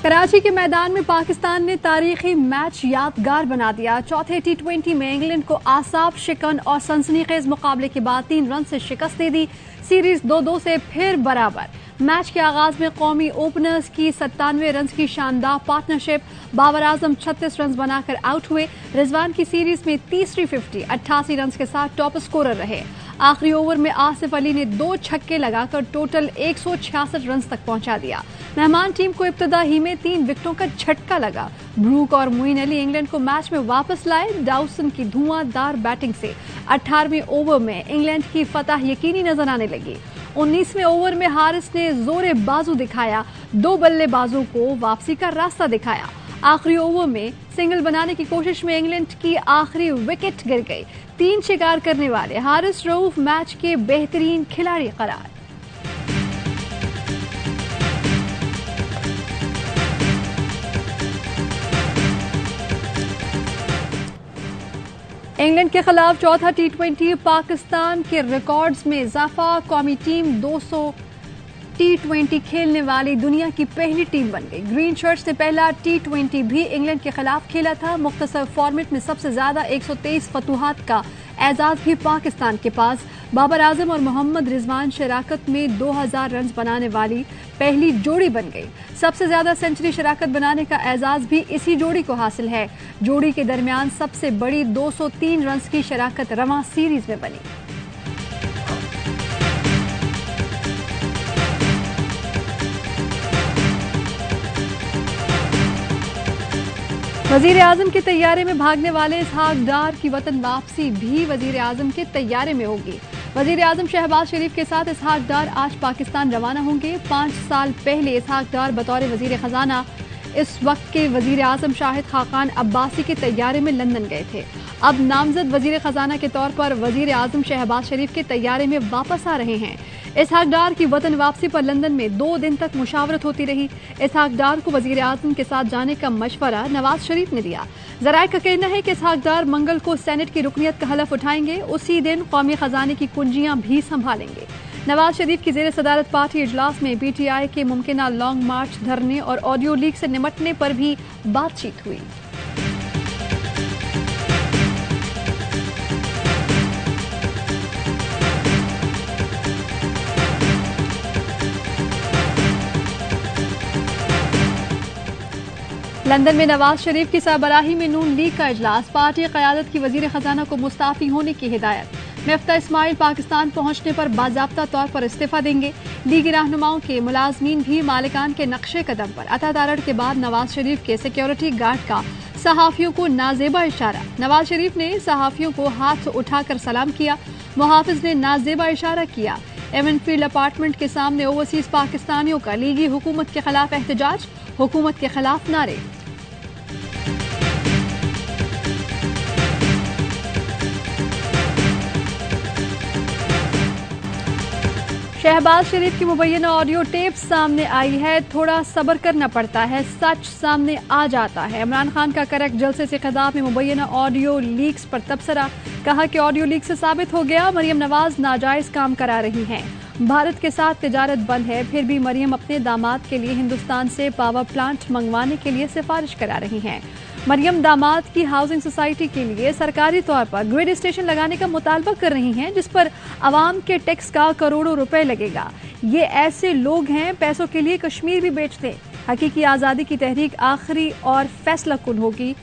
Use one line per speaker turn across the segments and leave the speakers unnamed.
कराची के मैदान में पाकिस्तान ने तारीखी मैच यादगार बना दिया। चौथे T20 में इंग्लैंड को आसाब शिकन और सनसनीखेज मुकाबले के बाद 3 रन से शिकस्त दे दी। सीरीज 2-2 से फिर बराबर। मैच के आगाज में कौमी ओपनर्स की 97 रन की शानदार पार्टनरशिप। बाबर आजम 36 रन बनाकर आउट हुए। रिजवान की सीरीज में तीसरी 50 88 रन के साथ टॉप स्कोरर रहे। आखिरी ओवर में आसिफ अली ने 2 छक्के लगाकर टोटल 166 रन तक पहुंचा दिया। मेहमान टीम को इब्तिदा ही में 3 विकेटों का झटका लगा। ब्रूक और मोइन अली इंग्लैंड को मैच में वापस लाए। डाउसन की धुआंधार बैटिंग से 18वें ओवर में इंग्लैंड की फतह यकीनी नजर आने लगी। 19वें ओवर में हारिस ने जोरे बाजू दिखाया। 2 बल्लेबाजों को वापसी का रास्ता दिखाया। आखिरी ओवर में सिंगल बनाने की कोशिश में इंग्लैंड की आखिरी विकेट गिर गई। 3 शिकार करने वाले हारिस रऊफ मैच के बेहतरीन खिलाड़ी करार। इंग्लैंड के खिलाफ चौथा T20 पाकिस्तान के रिकॉर्ड्स में इजाफा। कौमी टीम 200 T20 खेलने वाली दुनिया की पहली टीम बन गई। ग्रीन शर्ट्स ने पहला T20 भी इंग्लैंड के खिलाफ खेला था। मुख्तसर फॉर्मेट में सबसे ज्यादा 123 फतूहात का एजाज भी पाकिस्तान के पास। बाबर आजम और मोहम्मद रिजवान शराकत में 2000 रन बनाने वाली पहली जोड़ी बन गई। सबसे ज्यादा सेंचुरी शराकत बनाने का एजाज भी इसी जोड़ी को हासिल है। जोड़ी के दरमियान सबसे बड़ी 203 रन की शराकत रवां सीरीज में बनी। वजीर आजम के तैयारे में भागने वाले इसहाक डार की वतन वापसी भी वजीर आजम के तैयारे में होगी। वजीर आजम शहबाज शरीफ के साथ इसहाक डार आज पाकिस्तान रवाना होंगे। 5 साल पहले इसहाक डार बतौर वजीर खजाना इस वक्त के वजीर आजम शाहिद खाकान अब्बासी के तैयारे में लंदन गए थे। अब नामजद वजीर खजाना के तौर पर वजीर आजम शहबाज शरीफ के तैयारे में वापस आ रहे हैं। इसहाक डार की वतन वापसी पर लंदन में 2 दिन तक मुशावरत होती रही। इसहाक डार को वजीर आजम के साथ जाने का मशवरा नवाज शरीफ ने दिया। जराये का कहना है कि इसहाक डार मंगल को सेनेट की रुकनियत का हलफ उठाएंगे। उसी दिन कौमी खजाने की कुंजियां भी संभालेंगे। नवाज शरीफ की जेर सदारत पार्टी इजलास में PTI के मुमकिना लॉन्ग मार्च, धरने और ऑडियो लीक से निपटने पर भी बातचीत हुई। लंदन में नवाज शरीफ की सरबराही में नून लीग का इजलास। पार्टी क़यादत की वजीर खजाना को मुस्ताफी होने की हिदायत। मिफ्ता इस्माइल पाकिस्तान पहुंचने पर बाज़ाब्ता तौर पर इस्तीफा देंगे। लीगी रहनुमाओं के मुलाजमीन भी मालिकान के नक्शे कदम पर। अतादारड़ के बाद नवाज शरीफ के सिक्योरिटी गार्ड का सहाफियों को नाजेबा इशारा। नवाज शरीफ ने सहाफियों को हाथ उठाकर सलाम किया। मुहाफिज ने नाजेबा इशारा किया। एवनफील्ड अपार्टमेंट के सामने ओवरसीज पाकिस्तानियों का लीगी हुकूमत के खिलाफ एहतजाज। हुकूमत के खिलाफ नारे। शहबाज शरीफ की मुबैना ऑडियो टेप सामने आई है। थोड़ा सब्र करना पड़ता है, सच सामने आ जाता है। इमरान खान का करक जलसे से खिताब में मुबैना ऑडियो लीक्स पर तबसरा। कहा कि ऑडियो लीक से साबित हो गया मरियम नवाज नाजायज काम करा रही हैं। भारत के साथ तिजारत बंद है, फिर भी मरियम अपने दामाद के लिए हिंदुस्तान से पावर प्लांट मंगवाने के लिए सिफारिश करा रही हैं। मरियम दामाद की हाउसिंग सोसाइटी के लिए सरकारी तौर पर ग्रिड स्टेशन लगाने का मुतालबा कर रही हैं, जिस पर आवाम के टैक्स का करोड़ों रुपए लगेगा। ये ऐसे लोग हैं पैसों के लिए कश्मीर भी बेच दें। हकीकी आज़ादी की तहरीक आखिरी और फैसला कुन होगी।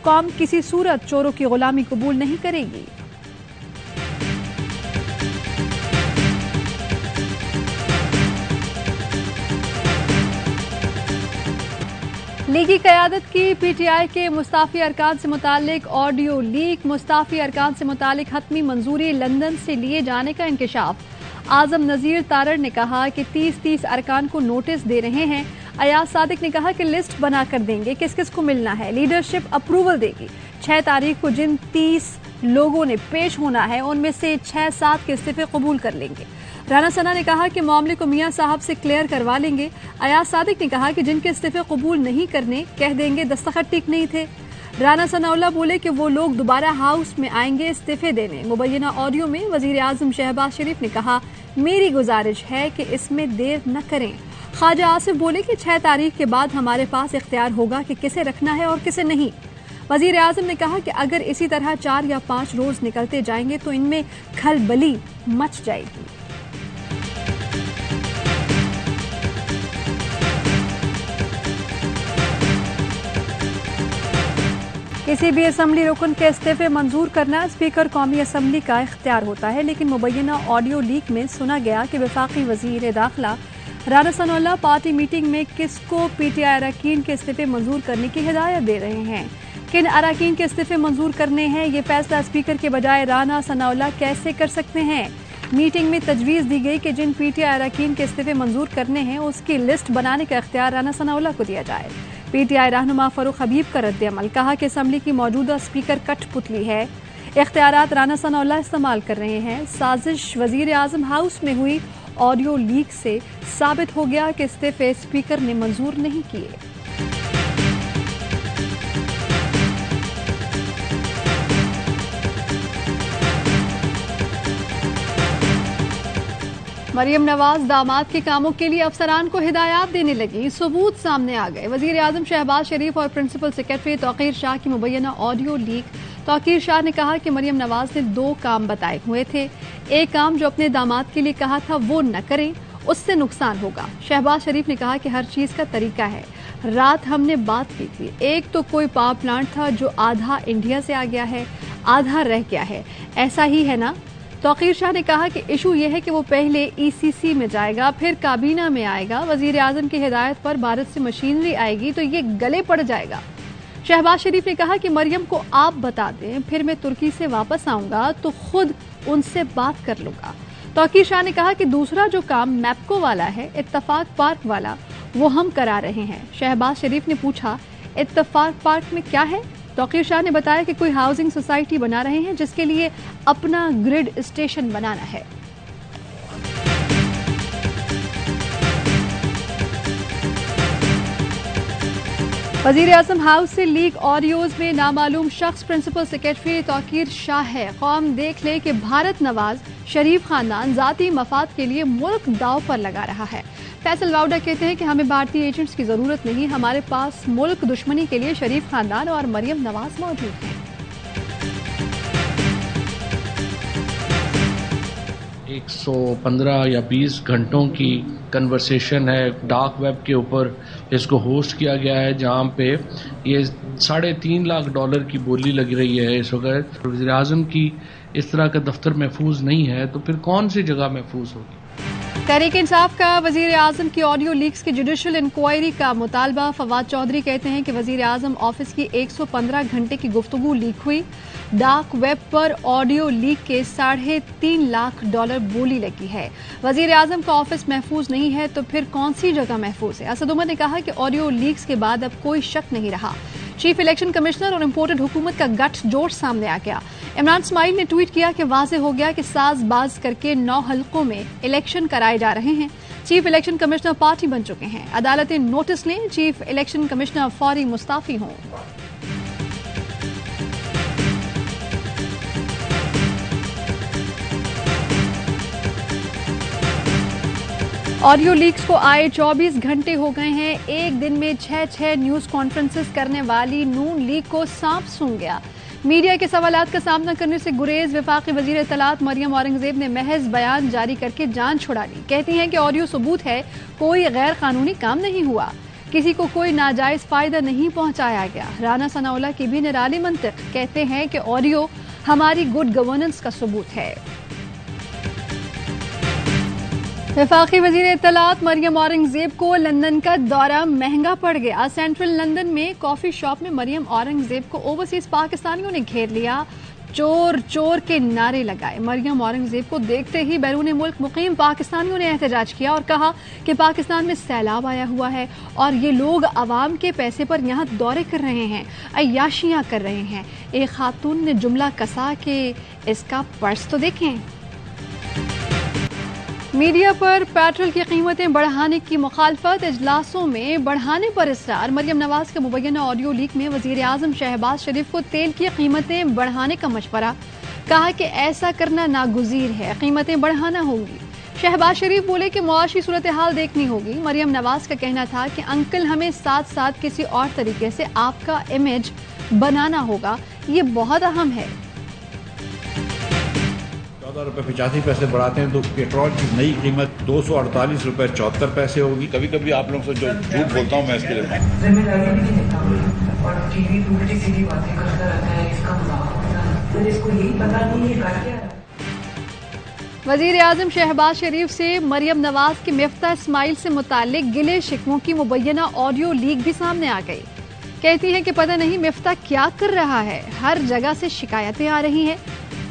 कौम किसी सूरत चोरों की गुलामी कबूल नहीं करेगी। लीगी क़यादत की PTI के मुस्ताफ़ी अरकान से मुतालिक ऑडियो लीक। मुस्ताफ़ी अरकान से मुतालिक हतमी मंजूरी लंदन से लिए जाने का इंकशाफ। आजम नज़ीर तारड़ ने कहा कि 30 अरकान को नोटिस दे रहे हैं। अयाज सादिक ने कहा कि लिस्ट बना कर देंगे किस किस को मिलना है। लीडरशिप अप्रूवल देगी। 6 तारीख को जिन 30 लोगों ने पेश होना है उनमें से 6-7 के इस्तीफे कबूल कर लेंगे। राना सना ने कहा कि मामले को मियां साहब से क्लियर करवा लेंगे। अयाज सादिक ने कहा कि जिनके इस्तीफे कबूल नहीं करने कह देंगे दस्तखत ठीक नहीं थे। राना सनाउल्लाह बोले कि वो लोग दोबारा हाउस में आएंगे इस्तीफे देने। मुबैना ऑडियो में वजीर आजम शहबाज शरीफ ने कहा, मेरी गुजारिश है कि इसमें देर न करें। ख्वाजा आसिफ बोले कि 6 तारीख के बाद हमारे पास इख्तियार होगा कि किसे रखना है और किसे नहीं। वजीर आजम ने कहा कि अगर इसी तरह 4 या 5 रोज निकलते जाएंगे तो इनमें खलबली मच जाएगी। किसी भी असम्बली रुकन के इस्तीफे मंजूर करना स्पीकर कौमी असम्बली का इख्तियार होता है, लेकिन मुबैना ऑडियो लीक में सुना गया कि वफाकी वजीर दाखिला राना सनाउल्लाह पार्टी मीटिंग में किसको पीटीआई अरकान के इस्तीफे मंजूर करने की हिदायत दे रहे हैं। किन अरकान के इस्तीफे मंजूर करने हैं, ये फैसला स्पीकर के बजाय राना सनाउल्लाह कैसे कर सकते हैं। मीटिंग में तजवीज़ दी गई कि जिन पीटीआई अरकान के इस्तीफे मंजूर करने हैं उसकी लिस्ट बनाने का इख्तियार राना सनाउल्लाह को दिया जाए। पीटीआई रहनुमा फरूख हबीब का रद्द-ए-अमल, कहा कि असम्बली की मौजूदा स्पीकर कठपुतली है, इख्तियारात राना सनाउल्लाह इस्तेमाल कर रहे हैं। साजिश वजीर आजम हाउस में हुई ऑडियो लीक से साबित हो गया कि इस्तीफे स्पीकर ने मंजूर नहीं किए। मरियम नवाज दामाद के कामों के लिए अफसरान को हिदायत देने लगी, सबूत सामने आ गए। वजीर आजम शहबाज शरीफ और प्रिंसिपल सेक्रेटरी तौकीर शाह की मुबैना ऑडियो लीक। तौकीर शाह ने कहा कि मरियम नवाज ने 2 काम बताए हुए थे। एक काम जो अपने दामाद के लिए कहा था वो न करें, उससे नुकसान होगा। शहबाज शरीफ ने कहा कि हर चीज का तरीका है। रात हमने बात की थी, एक तो कोई पावर प्लांट था जो आधा इंडिया से आ गया है, आधा रह गया है, ऐसा ही है ना। तौकीर शाह ने कहा कि इशू यह है कि वो पहले ईसीसी में जाएगा, फिर काबीना में आएगा। वजीर आजम की हिदायत पर भारत से मशीनरी आएगी तो ये गले पड़ जाएगा। शहबाज शरीफ ने कहा कि मरियम को आप बता दें, फिर मैं तुर्की से वापस आऊंगा तो खुद उनसे बात कर लूंगा। तौकीर शाह ने कहा कि दूसरा जो काम मैप्को वाला है, इत्तफाक पार्क वाला, वो हम करा रहे हैं। शहबाज शरीफ ने पूछा इत्तफाक पार्क में क्या है। तौकीर शाह ने बताया कि कोई हाउसिंग सोसाइटी बना रहे हैं जिसके लिए अपना ग्रिड स्टेशन बनाना है। वजीर आजम हाउस से लीक ऑडियोज में नामालूम शख्स प्रिंसिपल सेक्रेटरी तौकीर शाह है। कौम देख ले कि भारत नवाज शरीफ खानदान जाती मफाद के लिए मुल्क दाव पर लगा रहा है। फैसल वाउडा कहते हैं कि हमें भारतीय एजेंट्स की जरूरत नहीं, हमारे पास मुल्क दुश्मनी के लिए शरीफ खानदान और मरियम नवाज मौजूद हैं।
115 या 20 घंटों की कन्वर्सेशन है डार्क वेब के ऊपर, इसको होस्ट किया गया है, जहां पे ये $3.5 लाख की बोली लग रही है इस वक्त। वज़ीर आज़म की इस तरह का दफ्तर महफूज नहीं है तो फिर कौन सी जगह महफूज होगी।
तहरीक इंसाफ का वजीर आजम की ऑडियो लीक्स की जुडिशल इंक्वायरी का मुतालबा। फवाद चौधरी कहते हैं कि वजीर आजम ऑफिस की 115 घंटे की गुफ्तगू लीक हुई। डार्क वेब पर ऑडियो लीक के $3.5 लाख बोली लगी है। वजीर आजम का ऑफिस महफूज नहीं है तो फिर कौन सी जगह महफूज है। असद उमर ने कहा कि ऑडियो लीक्स के बाद अब कोई शक नहीं रहा। चीफ इलेक्शन कमिश्नर और इम्पोर्टेड हुकूमत का गठजोड़ सामने आ गया। इमरान इस्माइल ने ट्वीट किया कि वाजे हो गया कि साजबाज करके 9 हल्कों में इलेक्शन कराए जा रहे हैं। चीफ इलेक्शन कमिश्नर पार्टी बन चुके हैं। अदालतें नोटिस लें, चीफ इलेक्शन कमिश्नर फौरी मुस्ताफी हों। ऑडियो लीक्स को आए 24 घंटे हो गए हैं। एक दिन में 6 न्यूज कॉन्फ्रेंसेस करने वाली नून लीग को सांप सूंघ गया। मीडिया के सवालात का सामना करने से गुरेज वफाकी वजीर इत्तलात मरियम औरंगजेब ने महज बयान जारी करके जान छुड़ा ली। कहती हैं कि ऑडियो सबूत है, कोई गैर कानूनी काम नहीं हुआ, किसी को कोई नाजायज फायदा नहीं पहुंचाया गया। राना सनाउल्लाह की भी निराली मंतिक, कहते हैं कि ऑडियो हमारी गुड गवर्नेंस का सबूत है। वफाकी वजीर इत्तलात मरियम औरंगजेब को लंदन का दौरा महंगा पड़ गया। सेंट्रल लंदन में कॉफी शॉप में मरियम औरंगजेब को ओवरसीज पाकिस्तानियों ने घेर लिया, चोर चोर के नारे लगाए। मरियम औरंगजेब को देखते ही बैरून मुल्क मुकीम पाकिस्तानियों ने एहतजाज किया और कहा कि पाकिस्तान में सैलाब आया हुआ है और ये लोग अवाम के पैसे पर यहाँ दौरे कर रहे हैं, अय्याशियाँ कर रहे हैं। एक खातून ने जुमला कसा कि इसका पर्स तो देखें। मीडिया पर पेट्रोल की कीमतें बढ़ाने की मुखालफत, इजलासों में बढ़ाने पर इसरार। मरियम नवाज के मुबैना ऑडियो लीक में वजीर आजम शहबाज शरीफ को तेल की कीमतें बढ़ाने का मशवरा, कहा कि ऐसा करना नागुज़ीर है, कीमतें बढ़ाना होंगी। शहबाज शरीफ बोले कि मुआशी सूरत हाल देखनी होगी। मरियम नवाज का कहना था कि अंकल हमें साथ साथ किसी और तरीके से आपका इमेज बनाना होगा, ये बहुत अहम है।
14 रुपये 85 पैसे बढ़ाते हैं तो पेट्रोल की नई कीमत 248 रुपये 74 पैसे होगी। कभी कभी आप लोगों से जो झूठ बोलता हूँ मैं इसके लिए
जिम्मेदारी भी नहीं लेता और टीवी उल्टी सीधी बातें करता रहता है, इसका मजाक फिर इसको यही पता नहीं है कर क्या।
वजीर आजम शहबाज शरीफ से मरियम नवाज के मिफ्ता इस्माइल से मुतालिक गिले शिकवों की मुबैना ऑडियो लीक भी सामने आ गई। कहती हैं कि पता नहीं मिफ्ता क्या कर रहा है, हर जगह से शिकायतें आ रही हैं,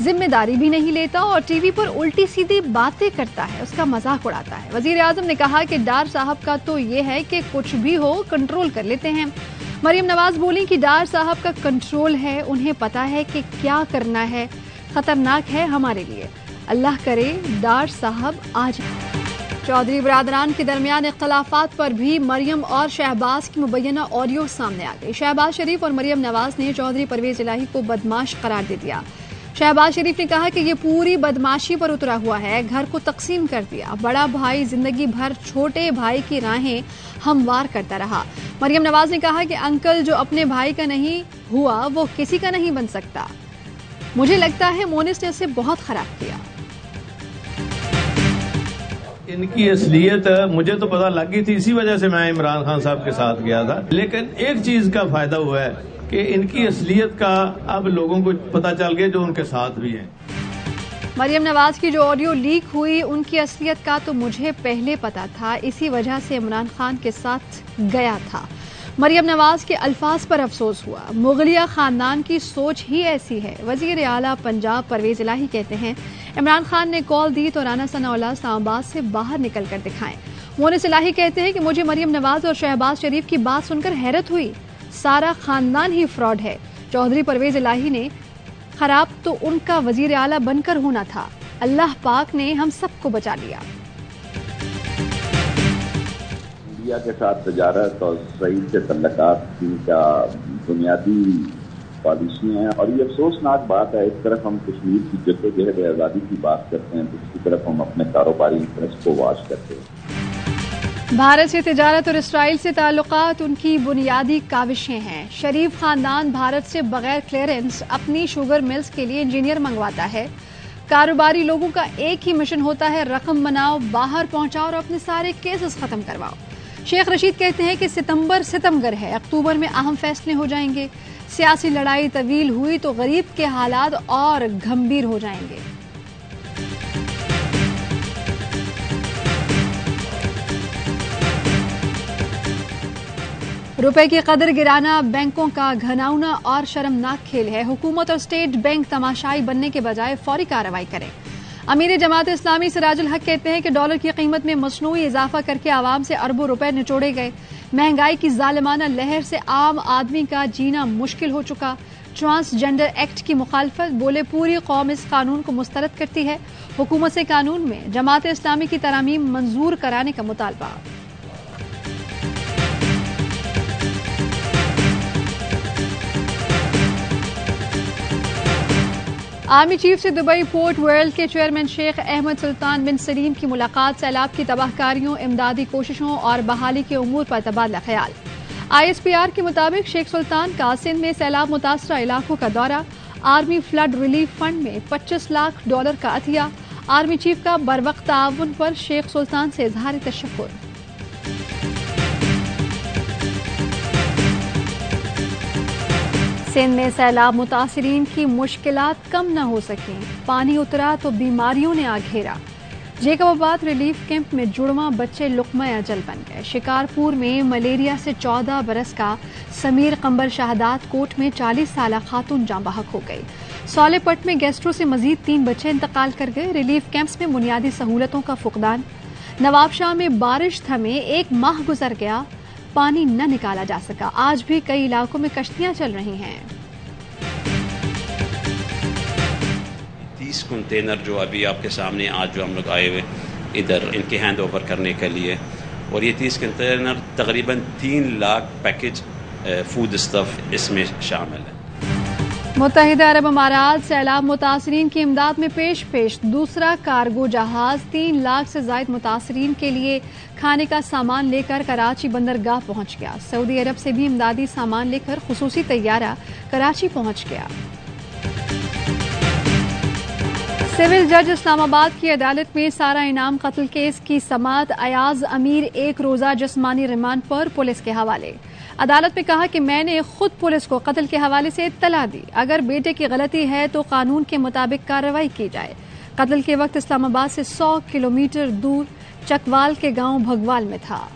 जिम्मेदारी भी नहीं लेता और टीवी पर उल्टी सीधी बातें करता है, उसका मजाक उड़ाता है। वजीर आजम ने कहा कि डार साहब का तो ये है कि कुछ भी हो कंट्रोल कर लेते हैं। मरियम नवाज बोली कि डार साहब का कंट्रोल है, उन्हें पता है कि क्या करना है, खतरनाक है हमारे लिए। अल्लाह करे डार साहब आज। चौधरी बरादरान के दरमियान इख्तलाफात पर भी मरियम और शहबाज की मुबैना ऑडियो सामने आ गई। शहबाज शरीफ और मरियम नवाज ने चौधरी परवेज इलाही को बदमाश करार दे दिया। शहबाज शरीफ ने कहा कि ये पूरी बदमाशी पर उतरा हुआ है, घर को तकसीम कर दिया, बड़ा भाई जिंदगी भर छोटे भाई की राहें हमवार करता रहा। मरियम नवाज ने कहा कि अंकल जो अपने भाई का नहीं हुआ वो किसी का नहीं बन सकता। मुझे लगता है मोनिस ने उसे बहुत खराब किया।
इनकी असलियत मुझे तो पता लग गई थी, इसी वजह से मैं इमरान खान साहब के साथ गया था। लेकिन एक चीज का फायदा हुआ है कि इनकी असलियत का अब लोगों को पता चल गया जो उनके साथ भी हैं।
मरियम नवाज की जो ऑडियो लीक हुई उनकी असलियत का तो मुझे पहले पता था, इसी वजह से इमरान खान के साथ गया था। मरियम नवाज के अल्फाज पर अफसोस हुआ, मुगलिया खानदान की सोच ही ऐसी है। वजीर आला पंजाब परवेज इलाही कहते हैं इमरान खान ने कॉल दी तो राना सनाउल्लाह इस्लामाबाद से बाहर निकल कर दिखाएं। मोनिस इलाही कहते हैं कि मुझे मरियम नवाज और शहबाज शरीफ की बात सुनकर हैरत हुई, सारा खानदान ही फ्रॉड है। चौधरी परवेज इलाही ने खराब तो उनका वजीर आला बनकर होना था, अल्लाह पाक ने हम सबको बचा लिया।
इंडिया के साथ तजारत और इसराइल से तल्लुकात की क्या बुनियादी पॉलिसियाँ हैं और ये अफसोसनाक बात है। एक तरफ हम कश्मीर की जद्दोजहद आज़ादी की बात करते हैं, दूसरी तरफ हम अपने कारोबारी इंटरेस्ट को वॉच करते हैं।
भारत से तिजारत और इसराइल से ताल्लुकात उनकी बुनियादी काविशें हैं। शरीफ खानदान भारत से बगैर क्लियरेंस अपनी शुगर मिल्स के लिए इंजीनियर मंगवाता है। कारोबारी लोगों का एक ही मिशन होता है, रकम बनाओ, बाहर पहुंचाओ और अपने सारे केसेस खत्म करवाओ। शेख रशीद कहते हैं कि सितंबर सितमगर है, अक्टूबर में अहम फैसले हो जाएंगे। सियासी लड़ाई तवील हुई तो गरीब के हालात और गंभीर हो जाएंगे। रुपए की कदर गिराना बैंकों का घिनौना और शर्मनाक खेल है। हुकूमत और स्टेट बैंक तमाशाई बनने के बजाय फौरी कार्रवाई करें। अमीर जमात इस्लामी सिराजुल हक कहते हैं कि डॉलर की कीमत में मसनूई इजाफा करके आवाम से अरबों रुपए निचोड़े गए। महंगाई की जालिमाना लहर से आम आदमी का जीना मुश्किल हो चुका। ट्रांसजेंडर एक्ट की मुखालफत, बोले पूरी कौम इस कानून को मुस्तरद करती है। हुकूमत से कानून में जमात इस्लामी की तरामीम मंजूर कराने का मुतालबा। आर्मी चीफ से दुबई पोर्ट वर्ल्ड के चेयरमैन शेख अहमद सुल्तान बिन सलीम की मुलाकात। सैलाब की तबाहकारियों, इमदादी कोशिशों और बहाली के उमूर पर तबादला ख्याल। ISPR के मुताबिक शेख सुल्तान का सिंध में सैलाब मुतासरा इलाकों का दौरा। आर्मी फ्लड रिलीफ फंड में $25 लाख का अतिया। आर्मी चीफ का बरवक्त ताउन पर शेख सुल्तान से इजहार तशक्कुर। सिंध में सैलाब मुतासरीन की मुश्किलात कम न हो सकें, पानी उतरा तो बीमारियों ने आ घेरा। जेकबाबाद रिलीफ कैंप में जुड़वा बच्चे लुक़मा अजल बन गए। शिकारपुर में मलेरिया से 14 बरस का समीर कंबर शहादात कोट में 40 साल खातून जाँ बहक हो गई। सौलेपट में गैस्ट्रो से मजीद 3 बच्चे इंतकाल कर गए। रिलीफ कैंप्स में बुनियादी सहूलतों का फुकदान। नवाबशाह में बारिश थमे 1 माह गुजर गया, पानी न निकाला जा सका। आज भी कई इलाकों में कश्तियां चल रही हैं।
30 कंटेनर जो अभी आपके सामने आज जो हम लोग आए हुए इधर इनके हैंड ओवर करने के लिए, और ये 30 कंटेनर तकरीबन 3 लाख पैकेज फूड स्टफ इसमें शामिल है।
मुत्तहिदा अरब अमारात सैलाब मुतासरीन की इमदाद में पेश दूसरा कार्गो जहाज 3 लाख से जायद मुतासरीन के लिए खाने का सामान लेकर कराची बंदरगाह पहुंच गया। सऊदी अरब से भी इमदादी सामान लेकर खुसूसी तैयारा कराची पहुंच गया। सिविल जज इस्लामाबाद की अदालत में सारा इनाम कत्ल केस की समाअत अयाज अमीर 1 रोजा जिस्मानी रिमांड पर पुलिस के हवाले। अदालत ने कहा कि मैंने खुद पुलिस को कत्ल के हवाले से इत्तला दी। अगर बेटे की गलती है तो कानून के मुताबिक कार्रवाई की जाए। कत्ल के वक्त इस्लामाबाद से 100 किलोमीटर दूर चकवाल के गांव भगवाल में था।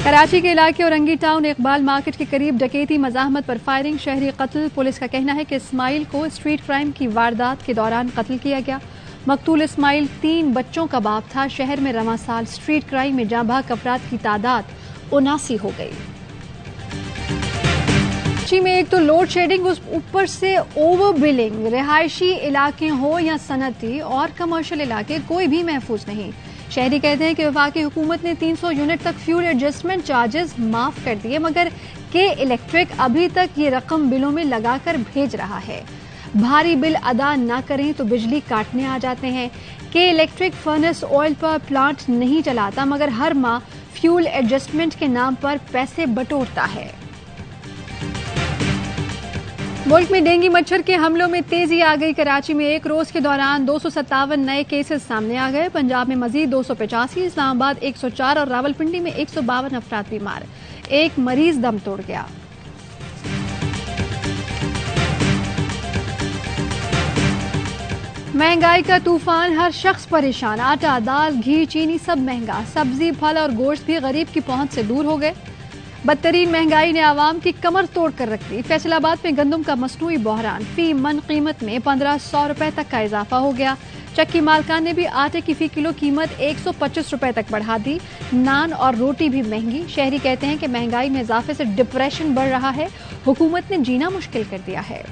कराची के इलाके औरंगी टाउन इकबाल मार्केट के करीब डकैती मज़ाहमत पर फायरिंग शहरी कत्ल। पुलिस का कहना है कि इस्माइल को स्ट्रीट क्राइम की वारदात के दौरान कत्ल किया गया। मकतूल इस्माइल 3 बच्चों का बाप था। शहर में रवां साल स्ट्रीट क्राइम में जांबाज अफराद की तादाद 79 हो गई। कराची में एक तो लोड शेडिंग, उस ऊपर से ओवर बिलिंग। रिहायशी इलाके हो या सनती और कमर्शियल इलाके, कोई भी महफूज नहीं। शहरी कहते हैं कि वफाकी हुकूमत ने 300 यूनिट तक फ्यूल एडजस्टमेंट चार्जेस माफ कर दिए, मगर के इलेक्ट्रिक अभी तक ये रकम बिलों में लगाकर भेज रहा है। भारी बिल अदा ना करें तो बिजली काटने आ जाते हैं। के इलेक्ट्रिक फर्नेस ऑयल पर प्लांट नहीं चलाता, मगर हर माह फ्यूल एडजस्टमेंट के नाम पर पैसे बटोरता है। मुल्क में डेंगू मच्छर के हमलों में तेजी आ गई। कराची में एक रोज के दौरान 257 नए केसेस सामने आ गए। पंजाब में मजीद 285, इस्लामाबाद 104 और रावलपिंडी में 152 अफराद बीमार। एक मरीज दम तोड़ गया। महंगाई का तूफान, हर शख्स परेशान। आटा, दाल, घी, चीनी सब महंगा। सब्जी, फल और गोश्त भी गरीब की पहुंच से दूर हो गए। बदतरीन महंगाई ने आवाम की कमर तोड़ कर रख दी। फैसलाबाद में गंदम का मसनूई बहरान, फी मन कीमत में 1500 रुपए तक का इजाफा हो गया। चक्की मालकान ने भी आटे की फी किलो कीमत 125 रुपए तक बढ़ा दी। नान और रोटी भी महंगी। शहरी कहते हैं कि महंगाई में इजाफे से डिप्रेशन बढ़ रहा है। हुकूमत ने जीना मुश्किल कर दिया है।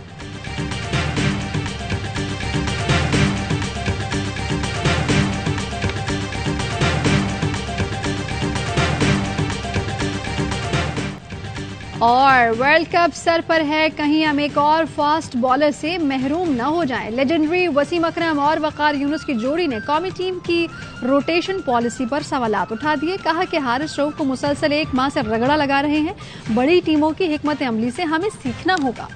और वर्ल्ड कप सर पर है, कहीं हम एक और फास्ट बॉलर से महरूम न हो जाएं। लेजेंडरी वसीम अकरम और वकार यूनुस की जोड़ी ने कौमी टीम की रोटेशन पॉलिसी पर सवालात उठा दिए। कहा कि हारिस रऊफ को मुसलसल 1 माह से रगड़ा लगा रहे हैं। बड़ी टीमों की हिकमत अमली से हमें सीखना होगा।